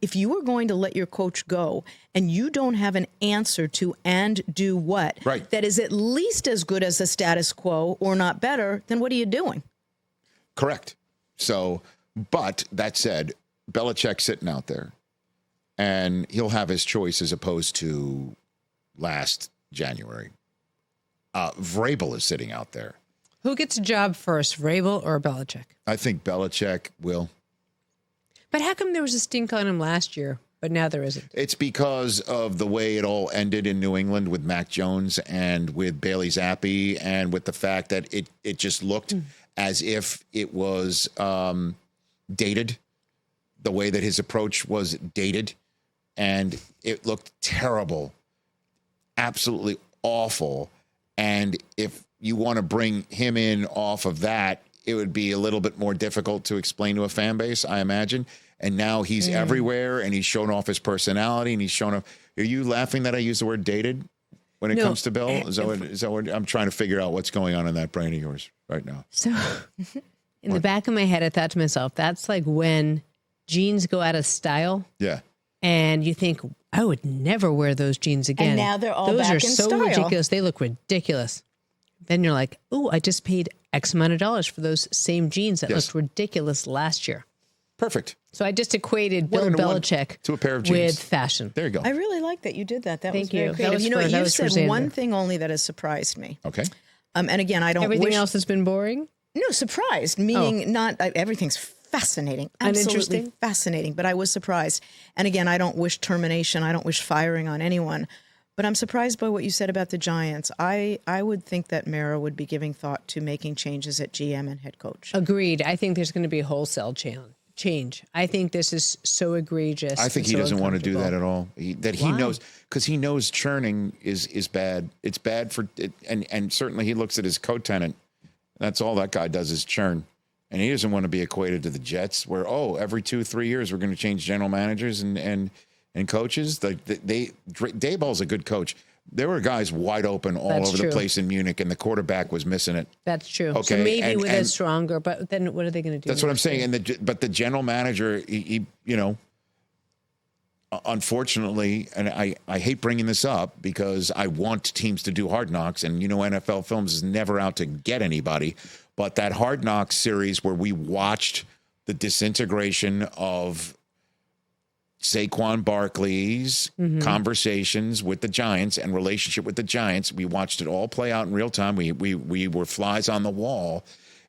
if you are going to let your coach go and you don't have an answer to and do what, right, that is at least as good as the status quo or not better, then what are you doing? Correct. So, but that said, Belichick's sitting out there and he'll have his choice as opposed to last January. Vrabel is sitting out there. Who gets a job first, Vrabel or Belichick? I think Belichick will. But how come there was a stink on him last year, but now there isn't? It's because of the way it all ended in New England with Mac Jones and with Bailey Zappi and with the fact that it just looked as if it was dated, the way that his approach was dated, and it looked terrible, absolutely awful. And if you want to bring him in off of that, it would be a little bit more difficult to explain to a fan base, I imagine. And now he's everywhere, and he's shown off his personality, and he's shown off. Are you laughing that I use the word dated when it comes to Bill? Is that what I'm trying to figure out what's going on in that brain of yours right now? So in the back of my head, I thought to myself, that's like when jeans go out of style. Yeah. And you think, I would never wear those jeans again. And now they're all those back are in so style. ridiculous. They look ridiculous. Then you're like, oh, I just paid X amount of dollars for those same jeans that looked ridiculous last year. Perfect. So I just equated Bill Belichick to a pair of jeans with fashion. There you go. I really like that you did that. That was very Thank you. creative. That was You for said one Xander. thing only that has surprised me. Okay. And again, I don't Everything wish... else has been boring? No, surprised, meaning not... everything's fascinating. Absolutely Uninteresting? fascinating. But I was surprised. And again, I don't wish termination. I don't wish firing on anyone. But I'm surprised by what you said about the Giants. I would think that Mara would be giving thought to making changes at GM and head coach. Agreed. I think there's going to be a wholesale change. I think this is so egregious. I think he doesn't want to do that at all. He knows, because he knows churning is bad. It's bad for, and certainly he looks at his co-tenant. That's all that guy does is churn. And he doesn't want to be equated to the Jets where, every 2-3 years we're going to change general managers and coaches. Dayball's a good coach. There were guys wide open all over the place in Munich, and the quarterback was missing it. That's true. Okay, so maybe with a stronger, but then what are they going to do? That's what I'm saying. But the general manager, he unfortunately, and I hate bringing this up because I want teams to do Hard Knocks, and NFL Films is never out to get anybody. But that Hard Knocks series where we watched the disintegration of Saquon Barkley's conversations with the Giants and relationship with the Giants, we watched it all play out in real time. We were flies on the wall.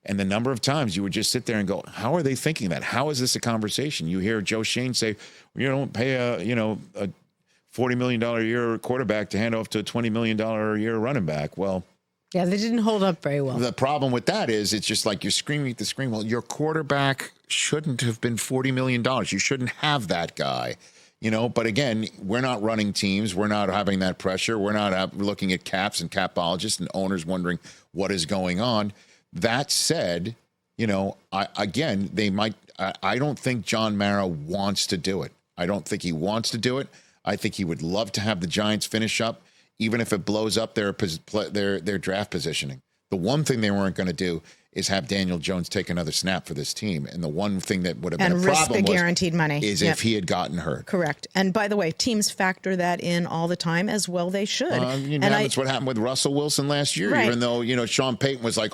And the number of times you would just sit there and go, how are they thinking that? How is this a conversation? You hear Joe Shane say, you don't pay a $40 million a year quarterback to hand off to a $20 million a year running back. Well, yeah, they didn't hold up very well. The problem with that is it's just like you're screaming at the screen. Well, your quarterback shouldn't have been $40 million. You shouldn't have that guy, But again, we're not running teams. We're not having that pressure. We're not looking at caps and capologists and owners wondering what is going on. That said, they might. I don't think John Mara wants to do it. I don't think he wants to do it. I think he would love to have the Giants finish up, even if it blows up their draft positioning. The one thing they weren't going to do is have Daniel Jones take another snap for this team. And the one thing that would have been a problem risk the guaranteed money is if he had gotten hurt. Correct. And by the way, teams factor that in all the time, as well they should. That's what happened with Russell Wilson last year, right. Even though, Sean Payton was like,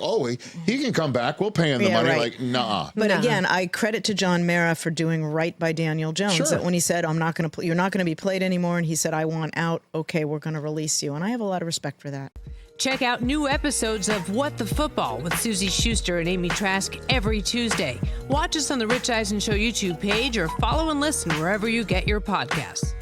he can come back. We'll pay him the money. Right. Like, nah. But again, I credit to John Mara for doing right by Daniel Jones. Sure. That when he said, you're not going to be played anymore. And he said, I want out. Okay, we're going to release you. And I have a lot of respect for that. Check out new episodes of What the Football with Suzy Shuster and Amy Trask every Tuesday. Watch us on the Rich Eisen Show YouTube page or follow and listen wherever you get your podcasts.